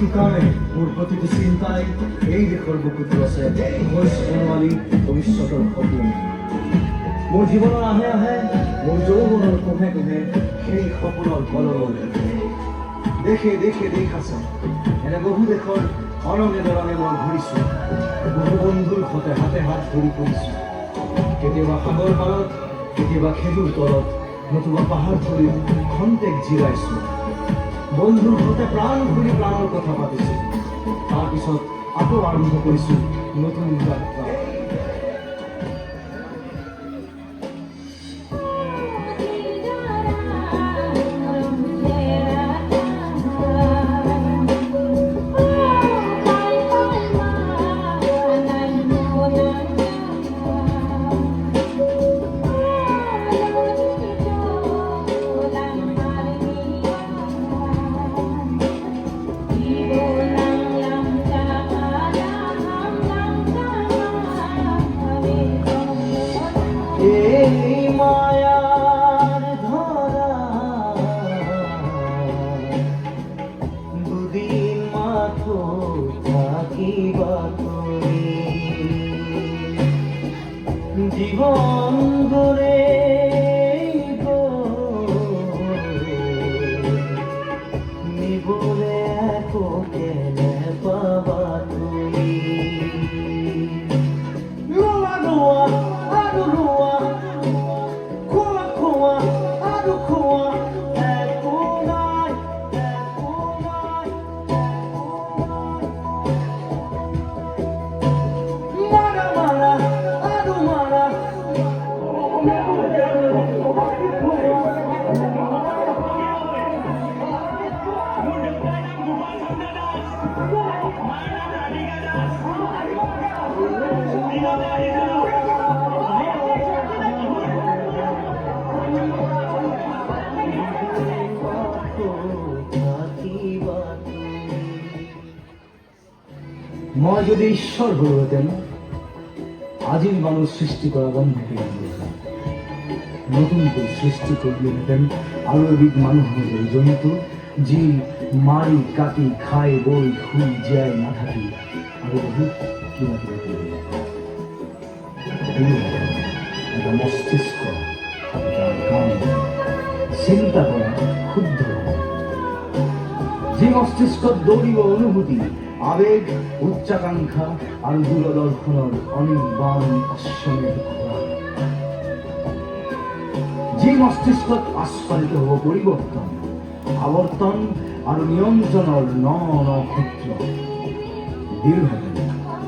প্ৰতিটো কামে মোৰ প্ৰতিটো চিন্তাই এই দেশৰ বুকুত ৰচে ভইচ বনোৱালী ভৱিষ্যতৰ সপোন। মোৰ জীৱনৰ আহে আহে মোৰ যৌৱনৰ কোহে কোহে সেই সপোনৰ কলমৰ দেশে দেশে দেশ আছে। এনে বহু দেশৰ অৰঙে দৰঙে মই ঘূৰিছোঁ, বহু বন্ধুৰ সতে হাতে হাত ধৰি ফুৰিছোঁ। কেতিয়াবা সাগৰ পাৰত, কেতিয়াবা খেজুৰ তলত, নতুবা পাহাৰ ধৰি খন্তেক জিৰাইছোঁ। বন্ধুৰ সতে প্ৰাণ ঘূৰি প্ৰাণৰ কথা পাতিছোঁ, তাৰপিছত আকৌ আৰম্ভ কৰিছোঁ নতুন যাত্ৰা। এই মায়ার ধরা দুদিন মাত্র থাকিবা তুমি, জীবন গড়ে নিবলে কেনে পাবা তুমি। লোয়া লোয়া আরো লোয়া খোয়া খোয়া আরো খোয়া একোনাই একোনাই মারা মারা আরো মারা মই যদি ঈশ্বর হয়ে হতেন, আজির মানুষ সৃষ্টি করা বন্ধ করে দিয়েছেন, নতুন করে সৃষ্টি করিয়ে নিতেন আরো এবিধ মানুষ জন্তু যি মারি কাটি খায় বই খুই যায় না থাকি আরো বহুত কিনা একটা মস্তিষ্ক, যার কাম চিন্তা করা ক্ষুদ্র, যে মস্তিষ্ক দৌড়িব অনুভূতি আবেগ উচ্চাকাঙ্ক্ষা আর দূরদর্শনের অনির্বাণ অশ্বমেধ খোলা, যে মস্তিষ্কত আস্ফালিত হব পরিবর্তন আবর্তন আর নিয়ন্ত্রণের ন ন ক্ষেত্র দীর্ঘ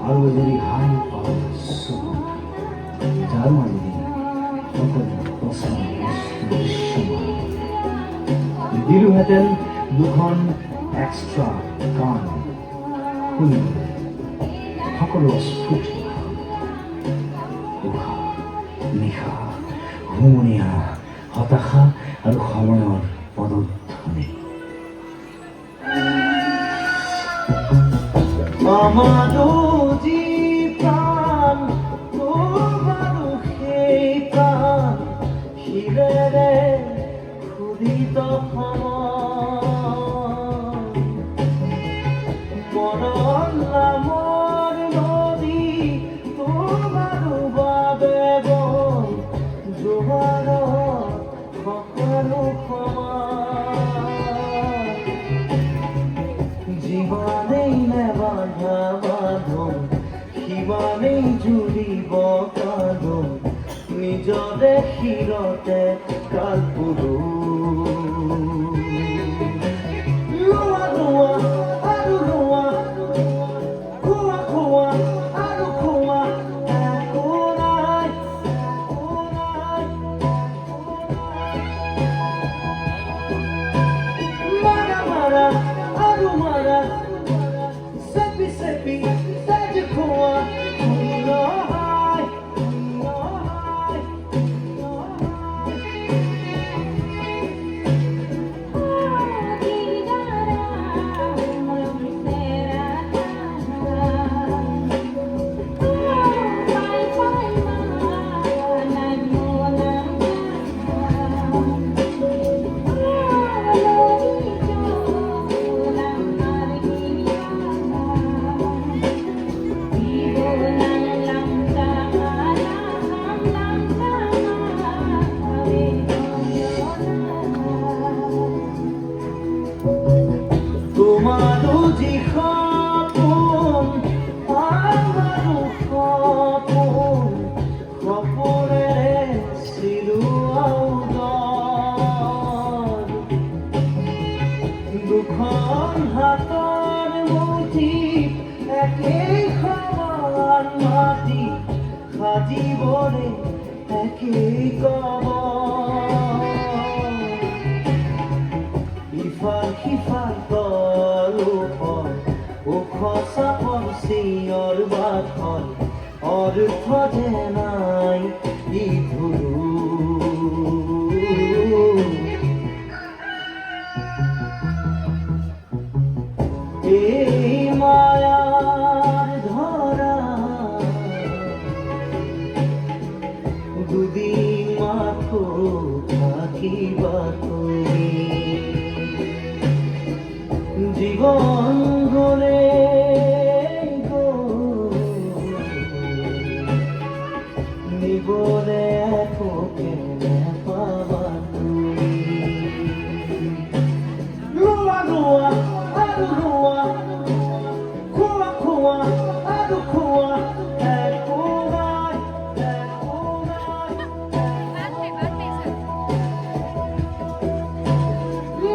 আর যদি হাই পাওয়ার যার মাঝে সকল প্রশ্ন দৃশ্যমান দীর্ঘ হেতেন দুখন এক্সট্রা কান শুনি সকলো স্ফুট উশাহ নিশা হুমুনিয়া হতাশা আৰু সময়ৰ পদধ্বনি। আমাৰো যি প্ৰাণ তোমাৰো সেই প্ৰাণ শিৰেৰে ক্ষুধিত মৰণ নামৰ নদী তোমাৰো বাবে বল জোৱাৰ সকলো যিমানেই নেবাধা বান্ধোন সিমানেই জুৰিব কান্দোন নিজৰে শিৰতে কালপুৰো লোৱা লোৱা আৰু লোৱা খোৱা খোৱা আৰু খোৱা একোনাই একোনাই মাৰা মাৰা আৰু মাৰা চেপি চেপি তেজ খোৱা নহয় নহয় এই সমান মাটি সাজিবনে একেই কবৰ ইফাল সিফাল তলুখন ওখ চাপৰ চিঞৰ বাখন অৰ্থ যে নাই ইধুৰু এই মায়ার ধরা দুদিন মাত্র থাকিবা তুমি জীবন গলে গো নিবলে তোকে পাবা তুমি রোয়া রোয়া আরো রোয়া খোয়া খোয়া আরো খোয়া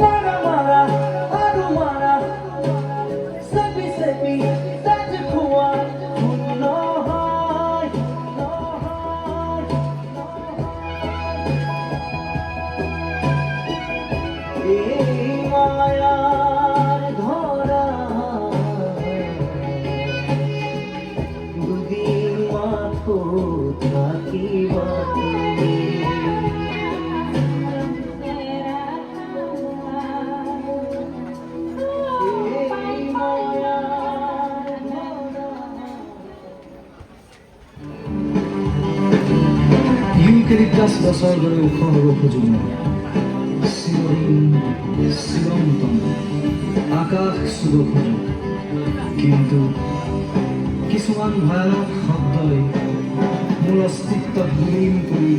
মারা মারা আরো মারা সেপি সেপি তাজ খোয়া শূন্য হয় এই মায়ার ধরা দুদিন মাত্র থাকিবা তুমি এই মায়ার ধরা ইউক্যালিপটাছ গছৰ দৰে ওখ হ'ব খোজো চিৰন্তন আকাশ চুব খোজো কিন্তু কিছুমান ভয়ানক শব্দই মোৰ অস্তিত্বত বিলীন কৰি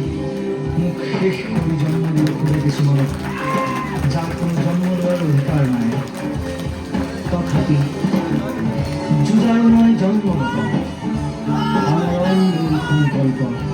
মোক শেষ কৰি জন্ম দিব খোজে কিছুমানক যাৰ কোনো জন্ম লোৱাৰ অধিকাৰ নাই তথাপি যুঁজাৰু মই জন্ম নাপাওঁ সংকল্প